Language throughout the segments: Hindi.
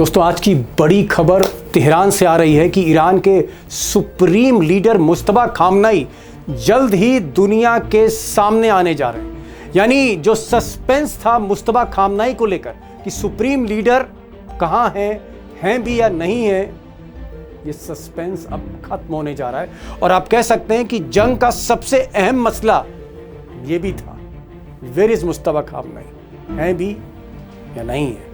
दोस्तों आज की बड़ी खबर तेहरान से आ रही है कि ईरान के सुप्रीम लीडर मुस्तफा खामनेई जल्द ही दुनिया के सामने आने जा रहे हैं। यानी जो सस्पेंस था मुस्तफा खामनेई को लेकर कि सुप्रीम लीडर कहां हैं भी या नहीं है, ये सस्पेंस अब खत्म होने जा रहा है। और आप कह सकते हैं कि जंग का सबसे अहम मसला ये भी था, वेयर इज मुस्तफा खामनेई, हैं भी या नहीं है।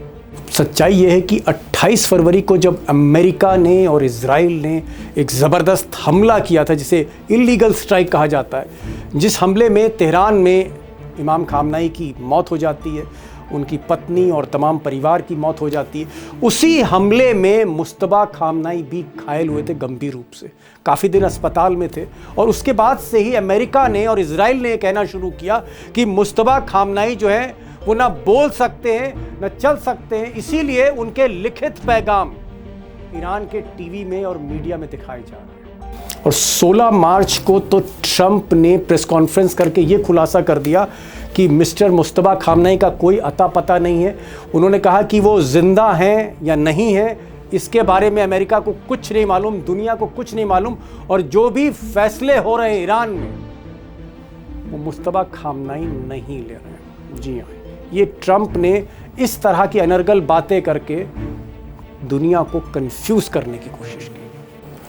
सच्चाई यह है कि 28 फरवरी को जब अमेरिका ने और इजराइल ने एक ज़बरदस्त हमला किया था, जिसे इल्लीगल स्ट्राइक कहा जाता है, जिस हमले में तेहरान में इमाम खामनेई की मौत हो जाती है, उनकी पत्नी और तमाम परिवार की मौत हो जाती है, उसी हमले में मुस्तफा खामनेई भी घायल हुए थे गंभीर रूप से, काफ़ी दिन अस्पताल में थे। और उसके बाद से ही अमेरिका ने और इजराइल ने कहना शुरू किया कि मुस्तफा खामनेई जो है वो ना बोल सकते हैं ना चल सकते हैं, इसीलिए उनके लिखित पैगाम ईरान के टीवी में और मीडिया में दिखाए जा रहे हैं। और 16 मार्च को तो ट्रंप ने प्रेस कॉन्फ्रेंस करके ये खुलासा कर दिया कि मिस्टर मुस्तफा खामनेई का कोई अता पता नहीं है। उन्होंने कहा कि वो जिंदा हैं या नहीं है, इसके बारे में अमेरिका को कुछ नहीं मालूम, दुनिया को कुछ नहीं मालूम, और जो भी फैसले हो रहे हैं ईरान में वो मुस्तफा खामनेई नहीं ले रहे हैं। जी हाँ, ये ट्रंप ने इस तरह की अनर्गल बातें करके दुनिया को कंफ्यूज करने की कोशिश की।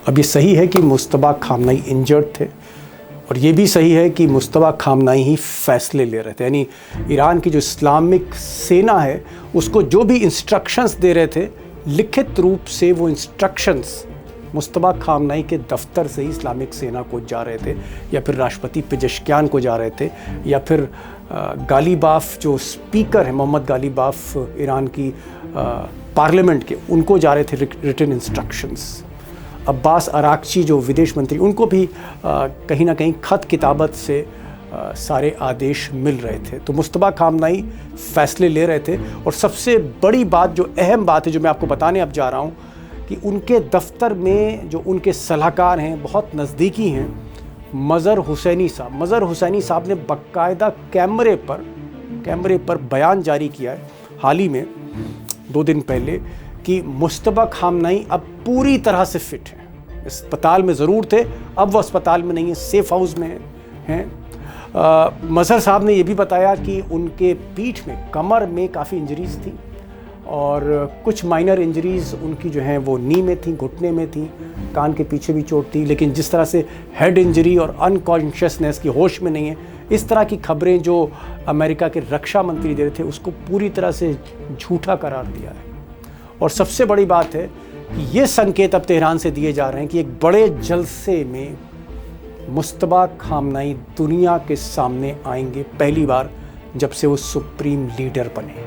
अब ये सही है कि मुस्तफा खामनेई इंजर्ड थे, और ये भी सही है कि मुस्तफा खामनेई ही फैसले ले रहे थे। यानी ईरान की जो इस्लामिक सेना है उसको जो भी इंस्ट्रक्शंस दे रहे थे, लिखित रूप से वो इंस्ट्रक्शंस मुस्तफा खामनेई के दफ्तर से ही इस्लामिक सेना को जा रहे थे, या फिर राष्ट्रपति पेजेश्कियान को जा रहे थे, या फिर गालिबाफ जो स्पीकर है, मोहम्मद गालिबाफ ईरान की पार्लियामेंट के, उनको जा रहे थे रिटन इंस्ट्रक्शंस। अब्बास अराक्ची जो विदेश मंत्री, उनको भी कहीं ना कहीं खत किताबत से सारे आदेश मिल रहे थे। तो मुस्तफा खामनेई फैसले ले रहे थे। और सबसे बड़ी बात, जो अहम बात है, जो मैं आपको बताने अब जा रहा हूँ, कि उनके दफ्तर में जो उनके सलाहकार हैं, बहुत नज़दीकी हैं, मज़हर हुसैनी साहब ने बाकायदा कैमरे पर बयान जारी किया है हाल ही में 2 दिन पहले कि मुस्तफा खामनेई अब पूरी तरह से फिट हैं। अस्पताल में ज़रूर थे, अब वो अस्पताल में नहीं है, सेफ हाउस में हैं। मज़हर साहब ने यह भी बताया कि उनके पीठ में, कमर में काफ़ी इंजरीज़ थी, और कुछ माइनर इंजरीज़ उनकी जो हैं वो नी में थी, घुटने में थी, कान के पीछे भी चोट थी, लेकिन जिस तरह से हेड इंजरी और अनकॉन्शियसनेस की, होश में नहीं है, इस तरह की खबरें जो अमेरिका के रक्षा मंत्री दे रहे थे उसको पूरी तरह से झूठा करार दिया है। और सबसे बड़ी बात है कि ये संकेत अब तेहरान से दिए जा रहे हैं कि एक बड़े जलसे में मुस्तफा खामनेई दुनिया के सामने आएंगे, पहली बार जब से वो सुप्रीम लीडर बने।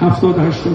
70-80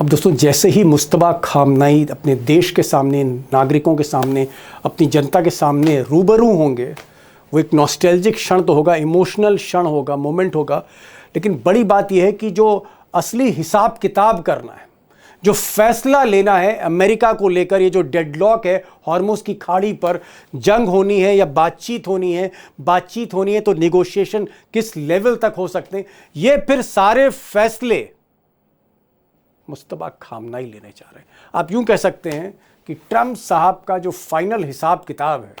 अब दोस्तों जैसे ही मुस्तफा खामनेई अपने देश के सामने, नागरिकों के सामने, अपनी जनता के सामने रूबरू होंगे, वो एक नॉस्टैल्जिक क्षण तो होगा, इमोशनल क्षण होगा, मोमेंट होगा, लेकिन बड़ी बात यह है कि जो असली हिसाब किताब करना है, जो फैसला लेना है अमेरिका को लेकर, ये जो डेडलॉक है हॉर्मुज़ की खाड़ी पर, जंग होनी है या बातचीत होनी है तो निगोशिएशन किस लेवल तक हो सकते हैं, ये फिर सारे फैसले मुस्तफा खामनेई लेने जा रहे हैं। आप यूं कह सकते हैं कि ट्रंप साहब का जो फाइनल हिसाब किताब है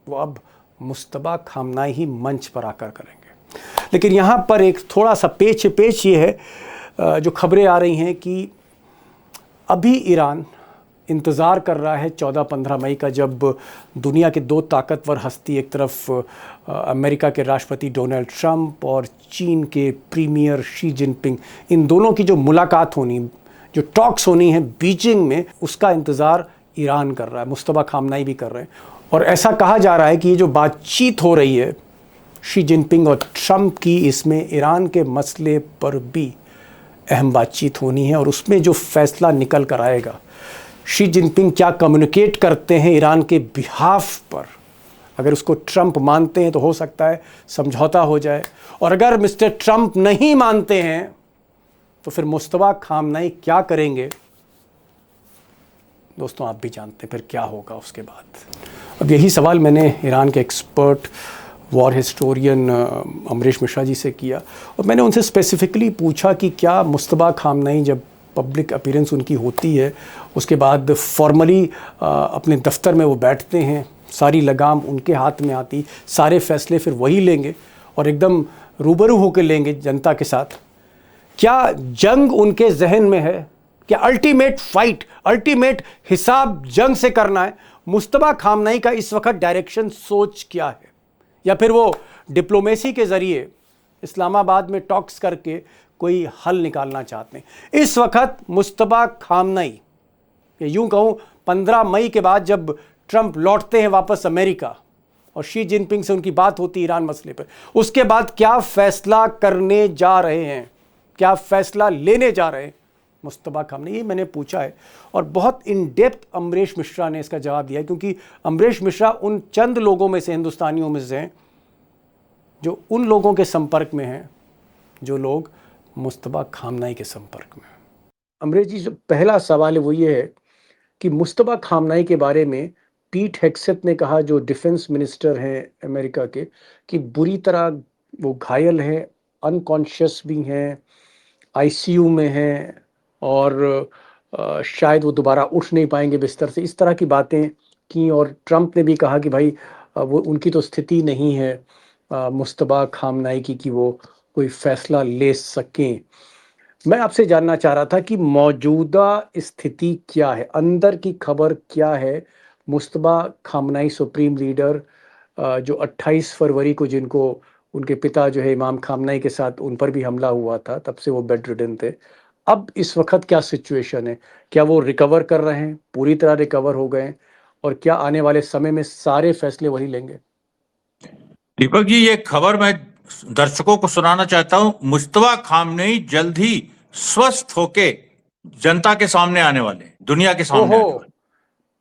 वो अब मुस्तफा खामनेई ही मंच पर आकर करेंगे। लेकिन यहाँ पर एक थोड़ा सा पेच ये है, जो खबरें आ रही हैं कि अभी ईरान इंतज़ार कर रहा है 14-15 मई का, जब दुनिया के 2 ताकतवर हस्ती, एक तरफ अमेरिका के राष्ट्रपति डोनाल्ड ट्रंप और चीन के प्रीमियर शी जिनपिंग, इन दोनों की जो मुलाकात होनी, जो टॉक्स होनी है बीजिंग में, उसका इंतज़ार ईरान कर रहा है, मुस्तफा खामनेई भी कर रहे हैं। और ऐसा कहा जा रहा है कि ये जो बातचीत हो रही है शी जिनपिंग और ट्रंप की, इसमें ईरान के मसले पर भी अहम बातचीत होनी है, और उसमें जो फैसला निकल कर आएगा, शी जिनपिंग क्या कम्युनिकेट करते हैं ईरान के बिहाफ पर, अगर उसको ट्रंप मानते हैं तो हो सकता है समझौता हो जाए, और अगर मिस्टर ट्रंप नहीं मानते हैं तो फिर मुस्तफा खामनेई क्या करेंगे, दोस्तों आप भी जानते हैं फिर क्या होगा उसके बाद। अब यही सवाल मैंने ईरान के expert war historian Amrish Mishra ji से किया, और मैंने उनसे स्पेसिफिकली पूछा कि क्या मुश्तबा खामनई जब पब्लिक अपीयरेंस उनकी होती है उसके बाद फॉर्मली अपने दफ्तर में वो बैठते हैं, सारी लगाम उनके हाथ में आती, सारे फैसले फिर वही लेंगे और एकदम रूबरू होकर लेंगे जनता के साथ, क्या जंग उनके जहन में है? क्या अल्टीमेट फाइट, अल्टीमेट हिसाब जंग से करना है? मुश्तबा खामनई का इस वक्त डायरेक्शन सोच क्या है? या फिर वो डिप्लोमेसी के ज़रिए इस्लामाबाद में टॉक्स करके कोई हल निकालना चाहते हैं? इस वक्त मुश्तबा खामनई, यूं कहूं 15 मई के बाद जब ट्रंप लौटते हैं वापस अमेरिका और शी जिनपिंग से उनकी बात होती है ईरान मसले पर, उसके बाद क्या फैसला करने जा रहे हैं, क्या फैसला लेने जा रहे हैं मुश्तबा खामनई? ये मैंने पूछा है और बहुत इन डेप्थ अमरीश मिश्रा ने इसका जवाब दिया, क्योंकि अमरीश मिश्रा उन चंद लोगों में से, हिंदुस्तानियों में से हैं जो उन लोगों के संपर्क में हैं जो लोग मुश्तबा खामनई के संपर्क में हैं। अमरीश जी, जो पहला सवाल है वो ये है कि मुश्तबा खामनई के बारे में पीट हेग्सेथ ने कहा, जो डिफेंस मिनिस्टर हैं अमेरिका के, कि बुरी तरह वो घायल हैं, अनकॉन्शियस भी हैं, आईसीयू में हैं और शायद वो दोबारा उठ नहीं पाएंगे बिस्तर से, इस तरह की बातें की। और ट्रंप ने भी कहा कि भाई वो उनकी तो स्थिति नहीं है मुश्तबा खामनई की कि वो कोई फैसला ले सकें। मैं आपसे जानना चाह रहा था कि मौजूदा स्थिति क्या है, अंदर की खबर क्या है? मुश्तबा खामनई सुप्रीम लीडर जो 28 फरवरी को, जिनको उनके पिता जो है इमाम खामनई के साथ उन पर भी हमला हुआ था, तब से वो बेड रिडन थे। अब इस वक्त क्या सिचुएशन है? क्या वो रिकवर कर रहे हैं, पूरी तरह रिकवर हो गए हैं, और क्या आने वाले समय में सारे फैसले वही लेंगे? दीपक जी, ये खबर मैं दर्शकों को सुनाना चाहता हूं। मुश्तबा खामनई जल्द ही स्वस्थ होके जनता के सामने आने वाले, दुनिया के सामने आने वाले।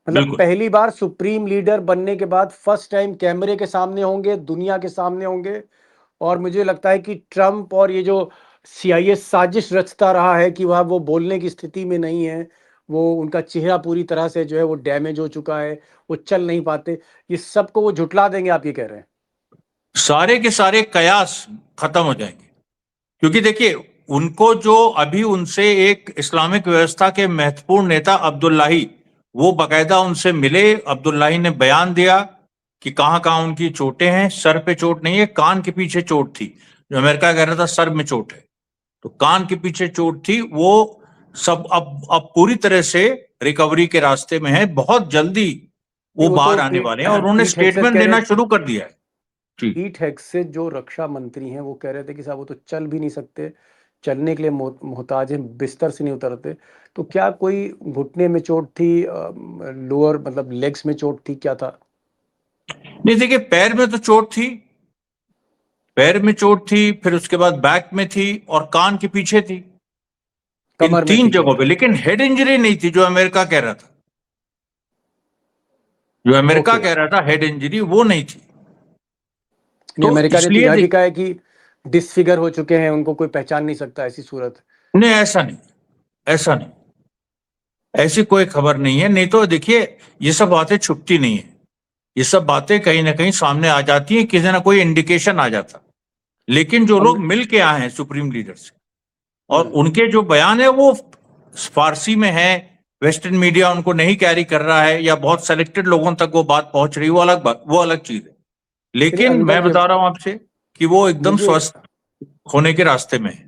मतलब बिल्कुल। पहली बार सुप्रीम लीडर बनने के बाद फर्स्ट टाइम कैमरे के सामने होंगे, दुनिया के सामने होंगे। और मुझे लगता है कि ट्रंप और ये जो सीआईए साजिश रचता रहा है कि वह वो बोलने की स्थिति में नहीं है, वो उनका चेहरा पूरी तरह से जो है वो डैमेज हो चुका है, वो चल नहीं पाते, ये सबको वो झुटला देंगे, आप ये कह रहे हैं? सारे के सारे कयास खत्म हो जाएंगे, क्योंकि देखिए, उनको जो अभी उनसे एक इस्लामिक व्यवस्था के महत्वपूर्ण नेता अब्दुल्लाही, वो बकायदा उनसे मिले। अब्दुल्लाही ने बयान दिया कि कहां कहां उनकी चोटें हैं। सर पे चोट नहीं है, कान के पीछे चोट थी। जो अमेरिका कह रहा था सर में चोट है, तो कान के पीछे चोट थी। वो सब अब पूरी तरह से रिकवरी के रास्ते में है। बहुत जल्दी वो बाहर आने वाले हैं और उन्होंने स्टेटमेंट देना शुरू कर दिया है। पीट हेग्सेथ जो रक्षा मंत्री हैं, वो कह रहे थे कि साहब वो तो चल भी नहीं सकते, चलने के लिए मोहताज हैं, बिस्तर से नहीं उतरते। तो क्या कोई घुटने में चोट थी, लोअर मतलब लेग्स में चोट थी, क्या था? नहीं, देखिए, पैर में तो चोट थी, पैर में चोट थी, फिर उसके बाद बैक में थी और कान के पीछे थी, इन कमर में 3 थी जगहों चोट। पे। लेकिन हेड इंजरी नहीं थी, जो अमेरिका कह रहा था। जो अमेरिका ओके। कह रहा था हेड इंजरी, वो नहीं थी। नहीं, तो अमेरिका ने तो इसलिए यह भी कहा है कि डिसफिगर हो चुके हैं, उनको कोई पहचान नहीं सकता, ऐसी सूरत। नहीं, ऐसा नहीं, ऐसा नहीं, ऐसी कोई खबर नहीं है। नहीं तो देखिए, ये सब बातें छुपती नहीं है, ये सब बातें कहीं ना कहीं सामने आ जाती हैं, किसी ना कोई इंडिकेशन आ जाता। लेकिन जो लोग मिल के आए हैं सुप्रीम लीडर से, और उनके जो बयान है वो फारसी में है, वेस्टर्न मीडिया उनको नहीं कैरी कर रहा है, या बहुत सेलेक्टेड लोगों तक वो बात पहुंच रही है, वो अलग चीज है। लेकिन मैं बता रहा हूं आपसे कि वो एकदम स्वस्थ होने के रास्ते में है।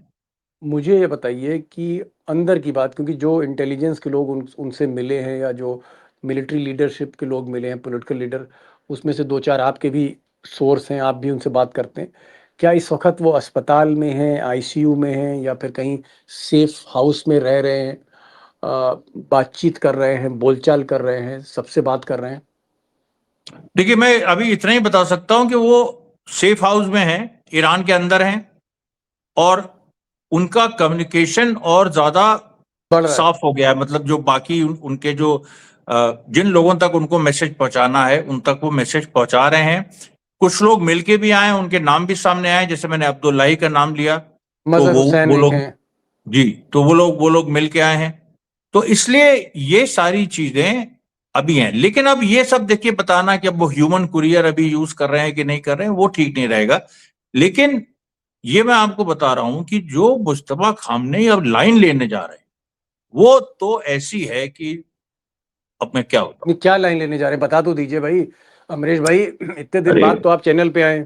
मुझे ये बताइए कि अंदर की बात, क्योंकि जो इंटेलिजेंस के लोग उनसे मिले हैं, या जो मिलिट्री लीडरशिप के लोग मिले हैं, पॉलिटिकल लीडर, उसमें से 2-4 आपके भी सोर्स हैं, आप भी उनसे बात करते हैं। क्या इस वक्त वो अस्पताल में हैं, आईसीयू में हैं, या फिर कहीं सेफ हाउस में रह रहे हैं, बातचीत कर रहे हैं, बोलचाल कर रहे हैं, सबसे बात कर रहे हैं? देखिए, मैं अभी इतना ही बता सकता हूं कि वो सेफ हाउस में हैं, ईरान के अंदर हैं, और उनका कम्युनिकेशन और ज्यादा साफ हो गया है। मतलब जो बाकी उनके जो जिन लोगों तक उनको मैसेज पहुंचाना है, उन तक वो मैसेज पहुंचा रहे हैं। कुछ लोग मिलके भी आए, उनके नाम भी सामने आए, जैसे मैंने अब्दुल्लाही का नाम लिया, तो वो लोग, जी, तो वो लोग मिलके आए हैं। तो इसलिए ये सारी चीजें अभी हैं। लेकिन अब ये सब देखिए बताना कि अब वो ह्यूमन कुरियर अभी यूज कर रहे हैं कि नहीं कर रहे हैं, वो ठीक नहीं रहेगा। लेकिन ये मैं आपको बता रहा हूं कि जो मुश्तबा खामनेई अब लाइन लेने जा रहे हैं वो तो ऐसी है कि अब मैं क्या होता हूं। नहीं, क्या लाइन लेने जा रहे हैं बता तो दीजिए भाई। अमरीश भाई, इतने दिन अरे बाद तो आप चैनल पे आए,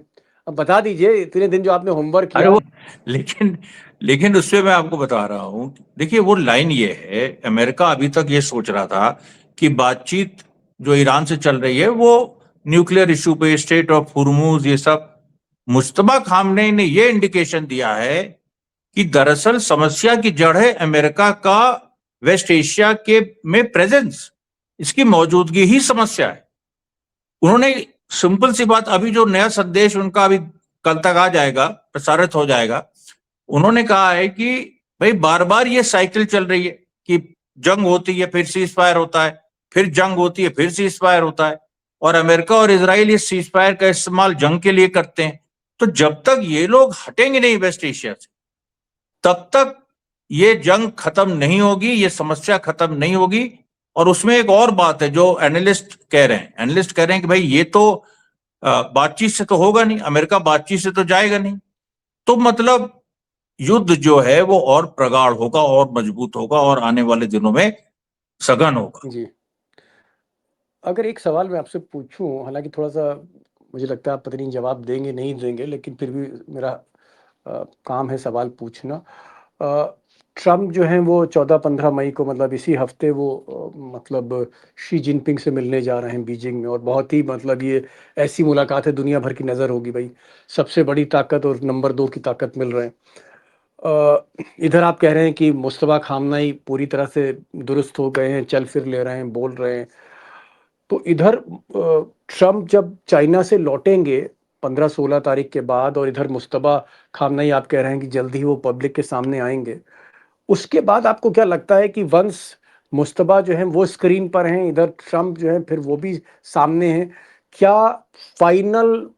अब बता दीजिए इतने दिन जो आपने होमवर्क अरे किया। वो लेकिन लेकिन उससे मैं आपको बता रहा हूं, देखिए वो लाइन ये है, अमेरिका अभी तक ये सोच रहा था कि बातचीत जो ईरान से चल रही है वो न्यूक्लियर इशू पे, स्टेट ऑफ हुर्मुज, ये सब। मुश्तबा खामनेई ने ये इंडिकेशन दिया है कि दरअसल समस्या की जड़ है अमेरिका का वेस्ट एशिया के में प्रेजेंस, इसकी मौजूदगी ही समस्या है। उन्होंने सिंपल सी बात, अभी जो नया संदेश उनका अभी कल तक आ जाएगा, प्रसारित हो जाएगा, उन्होंने कहा है कि भाई बार बार ये साइकिल चल रही है कि जंग होती है फिर सीज फायर होता है, फिर जंग होती है फिर सीज फायर होता है, और अमेरिका और इसराइल इस सीज फायर का इस्तेमाल जंग के लिए करते हैं। तो जब तक ये लोग हटेंगे नहीं वेस्ट एशिया से, तब तक ये जंग खत्म नहीं होगी, ये समस्या खत्म नहीं होगी। और उसमें एक और बात है जो एनालिस्ट कह रहे हैं, एनालिस्ट कह रहे हैं कि भाई ये तो बातचीत से तो होगा नहीं, अमेरिका बातचीत से तो जाएगा नहीं, तो मतलब युद्ध जो है वो और प्रगाढ़ होगा और मजबूत होगा और आने वाले दिनों में सघन होगा। जी, अगर एक सवाल मैं आपसे पूछूं, हालांकि थोड़ा सा मुझे लगता है आप पता नहीं जवाब देंगे नहीं देंगे, लेकिन फिर भी मेरा काम है सवाल पूछना। अ, ट्रम्प जो हैं वो 14-15 मई को, मतलब इसी हफ्ते वो मतलब शी जिनपिंग से मिलने जा रहे हैं बीजिंग में, और बहुत ही मतलब ये ऐसी मुलाकात है दुनिया भर की नज़र होगी भाई। सबसे बड़ी ताकत और नंबर 2 की ताकत मिल रहे हैं। इधर आप कह रहे हैं कि मुस्तफा खामनाई पूरी तरह से दुरुस्त हो गए हैं, चल फिर ले रहे हैं, बोल रहे हैं। तो इधर ट्रम्प जब चाइना से लौटेंगे 15-16 तारीख के बाद, और इधर मुस्तफा खामनाई आप कह रहे हैं कि जल्दी ही वो पब्लिक के सामने आएंगे, उसके बाद आपको क्या लगता है कि वंस मुस्तफा जो है वो स्क्रीन पर हैं, इधर ट्रम्प जो है फिर वो भी सामने हैं, क्या फाइनल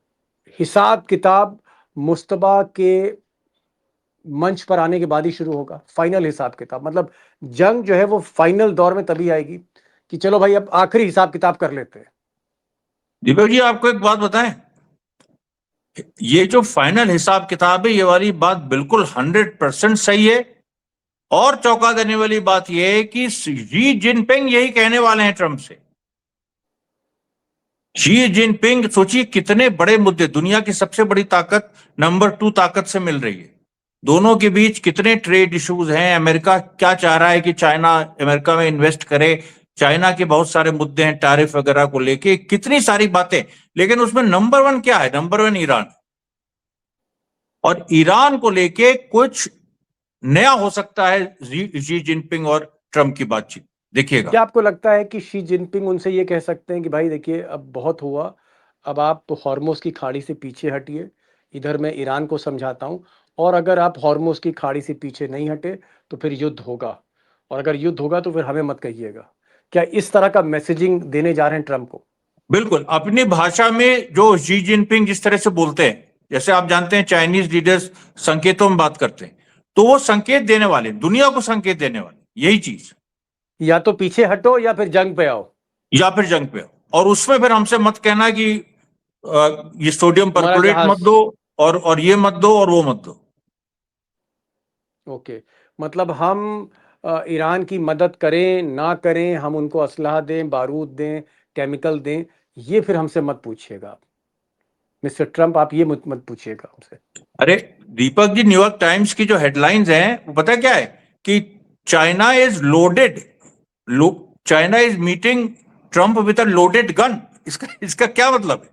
हिसाब किताब मुस्तफा के मंच पर आने के बाद ही शुरू होगा? फाइनल हिसाब किताब मतलब जंग जो है वो फाइनल दौर में तभी आएगी कि चलो भाई अब आखिरी हिसाब किताब कर लेते हैं। दीपक जी आपको एक बात बताएं, ये जो फाइनल हिसाब किताब है ये वाली बात बिल्कुल 100% सही है। और चौंका देने वाली बात यह है कि शी जिनपिंग यही कहने वाले हैं ट्रंप से। शी जिनपिंग सोचिए कितने बड़े मुद्दे, दुनिया की सबसे बड़ी ताकत नंबर 2 ताकत से मिल रही है, दोनों के बीच कितने ट्रेड इश्यूज हैं, अमेरिका क्या चाह रहा है कि चाइना अमेरिका में इन्वेस्ट करे, चाइना के बहुत सारे मुद्दे हैं टैरिफ वगैरह को लेके, कितनी सारी बातें। लेकिन उसमें नंबर 1 क्या है? Number 1 Iran. और ईरान को लेके कुछ नया हो सकता है शी जिनपिंग और ट्रंप की बातचीत, देखिएगा। क्या आपको लगता है कि शी जिनपिंग उनसे ये कह सकते हैं कि भाई देखिए अब बहुत हुआ, अब आप तो हॉर्मुज़ की खाड़ी से पीछे हटिए, इधर मैं ईरान को समझाता हूँ, और अगर आप हॉर्मुज़ की खाड़ी से पीछे नहीं हटे तो फिर युद्ध होगा, और अगर युद्ध होगा तो फिर हमें मत कहिएगा। क्या इस तरह का मैसेजिंग देने जा रहे हैं ट्रम्प को? बिल्कुल, अपनी भाषा में जो शी जिनपिंग जिस तरह से बोलते हैं, जैसे आप जानते हैं चाइनीज लीडर्स संकेतों में बात करते हैं, तो वो संकेत देने वाले, दुनिया को संकेत देने वाले, यही चीज। या तो पीछे हटो या फिर जंग पे आओ। या फिर जंग पे, और उसमें फिर हमसे मत कहना कि ये सोडियम हमारा परक्लोरेट मत जहाज। दो, और ये मत दो और वो मत दो। ओके, मतलब हम ईरान की मदद करें ना करें, हम उनको असलहा दें, बारूद दें, केमिकल दें, ये फिर हमसे मत पूछिएगा मिस्टर ट्रम्प, आप ये मत मत पूछिएगा हमसे। अरे दीपक जी, न्यूयॉर्क टाइम्स की जो हेडलाइंस हैं वो पता क्या है कि China is loaded, China is meeting Trump with a loaded gun. इसका इसका क्या मतलब है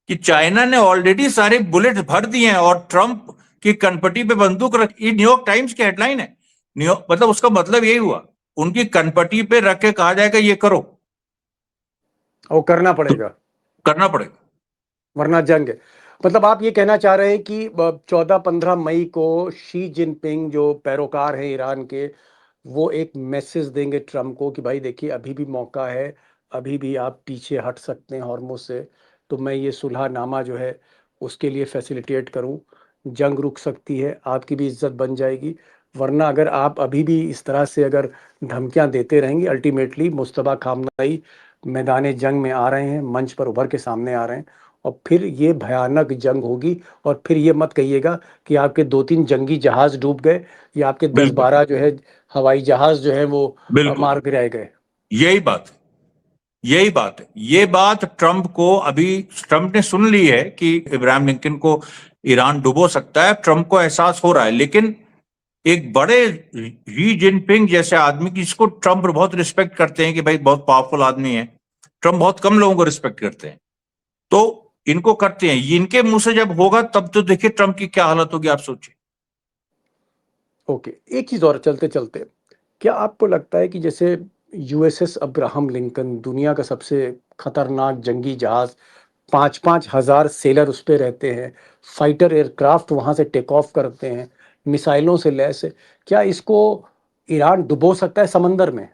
कि चाइना ने ऑलरेडी सारे बुलेट भर दिए हैं और ट्रंप की कनपटी पे बंदूक रख, ये न्यूयॉर्क टाइम्स की हेडलाइन है। न्यूयॉर्क मतलब उसका मतलब यही हुआ, उनकी कनपटी पे रख के कहा जाएगा ये करो, और करना तो पड़ेगा, करना पड़ेगा। वरना जंग है। मतलब आप ये कहना चाह रहे हैं कि 14-15 मई को शी जिनपिंग जो पैरोकार हैं ईरान के, वो एक मैसेज देंगे ट्रम्प को कि भाई देखिए अभी भी मौका है, अभी भी आप पीछे हट सकते हैं हॉर्मुज़ से, तो मैं ये सुलहनामा जो है उसके लिए फैसिलिटेट करूं, जंग रुक सकती है, आपकी भी इज्जत बन जाएगी। वरना अगर आप अभी भी इस तरह से अगर धमकियां देते रहेंगे, अल्टीमेटली मुस्तफा खामनाई मैदान जंग में आ रहे हैं, मंच पर उभर के सामने आ रहे हैं, और फिर ये भयानक जंग होगी। और फिर ये मत कहिएगा कि आपके 2-3 जंगी जहाज डूब गए या आपके बिल्कुल 10-12 जो है हवाई जहाज जो है वो बिल्कुल, मार गिराए गए। यही बात है, यही बात है। ये बात ट्रंप को अभी, ट्रंप ने सुन ली है कि इब्राहिम लिंकन को ईरान डुबो सकता है, ट्रंप को एहसास हो रहा है। लेकिन एक बड़े शी जिनपिंग जैसे आदमी की, जिसको ट्रंप बहुत रिस्पेक्ट करते हैं कि भाई बहुत पावरफुल आदमी है, ट्रंप बहुत कम लोगों को रिस्पेक्ट करते हैं, तो इनको करते हैं। ये इनके मुंह से जब होगा तब तो देखिए ट्रंप की क्या हालत होगी, आप सोचिए। ओके, एक चीज और चलते चलते, क्या आपको लगता है कि जैसे यूएसएस अब्राहम लिंकन दुनिया का सबसे खतरनाक जंगी जहाज, 5,000 सेलर उस पे रहते हैं, फाइटर एयरक्राफ्ट वहां से टेक ऑफ करते हैं, मिसाइलों से लैस है, क्या इसको ईरान डुबो सकता है समंदर में?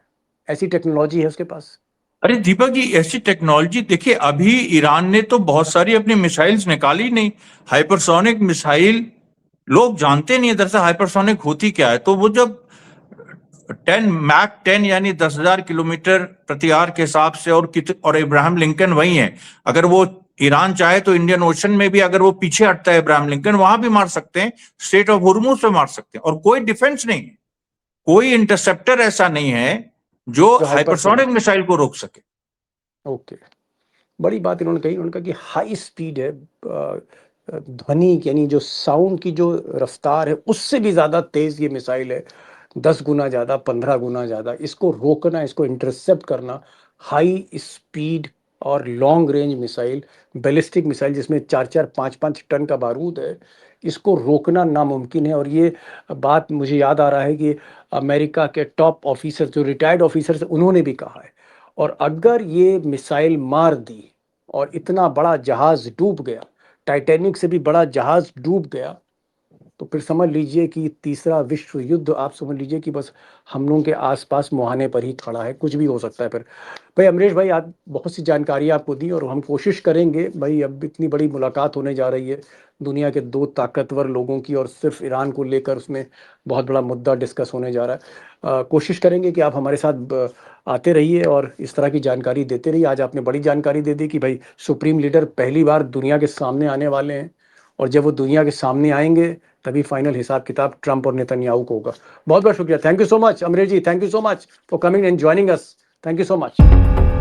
ऐसी टेक्नोलॉजी है उसके पास? अरे दीपक जी, ऐसी टेक्नोलॉजी देखिए, अभी ईरान ने तो बहुत सारी अपनी मिसाइल्स निकाली नहीं। हाइपरसोनिक मिसाइल लोग जानते नहीं है दरअसल हाइपरसोनिक होती क्या है। तो वो जब 10 यानी 10,000 किलोमीटर प्रति आवर के हिसाब से, और इब्राहिम लिंकन वही है, अगर वो ईरान चाहे तो इंडियन ओशन में भी अगर वो पीछे हटता है इब्राहिम लिंकन, वहां भी मार सकते हैं, स्ट्रेट ऑफ हुर्मुज पे मार सकते हैं, और कोई डिफेंस नहीं है, कोई इंटरसेप्टर ऐसा नहीं है जो जो हाइपरसोनिक हाइपरसोनिक। मिसाइल को रोक सके। ओके, बड़ी बात इन्होंने कही, उन्होंने कहा कि हाई स्पीड है, ध्वनि यानी जो साउंड की जो रफ्तार है उससे भी ज़्यादा तेज़ ये मिसाइल है, 10 गुना ज़्यादा, 15 गुना ज़्यादा। इसको रोकना, इसको इंटरसेप्ट करना, हाई स्पीड और long range missile, ballistic missile जिसमें 4-4, 5-5 टन का बारूद है, इसको रोकना नामुमकिन है। और ये बात मुझे याद आ रहा है कि अमेरिका के टॉप ऑफिसर, जो रिटायर्ड ऑफिसर्स, उन्होंने भी कहा है। और अगर ये मिसाइल मार दी और इतना बड़ा जहाज डूब गया, टाइटैनिक से भी बड़ा जहाज डूब गया, तो फिर समझ लीजिए कि तीसरा विश्व युद्ध, आप समझ लीजिए कि बस हम लोगों के आसपास मुहाने पर ही खड़ा है, कुछ भी हो सकता है फिर। भाई अमरीश भाई, आप बहुत सी जानकारी आपको दी, और हम कोशिश करेंगे भाई, अब इतनी बड़ी मुलाकात होने जा रही है दुनिया के 2 ताकतवर लोगों की, और सिर्फ ईरान को लेकर उसमें बहुत बड़ा मुद्दा डिस्कस होने जा रहा है। कोशिश करेंगे कि आप हमारे साथ आते रहिए और इस तरह की जानकारी देते रहिए। आज आपने बड़ी जानकारी दे दी कि भाई सुप्रीम लीडर पहली बार दुनिया के सामने आने वाले हैं, और जब वो दुनिया के सामने आएंगे तभी फाइनल हिसाब किताब ट्रंप और नेतन्याहू को होगा। बहुत बहुत शुक्रिया, thank you so much Amrish ji, thank you so much for coming and joining us, thank you so much.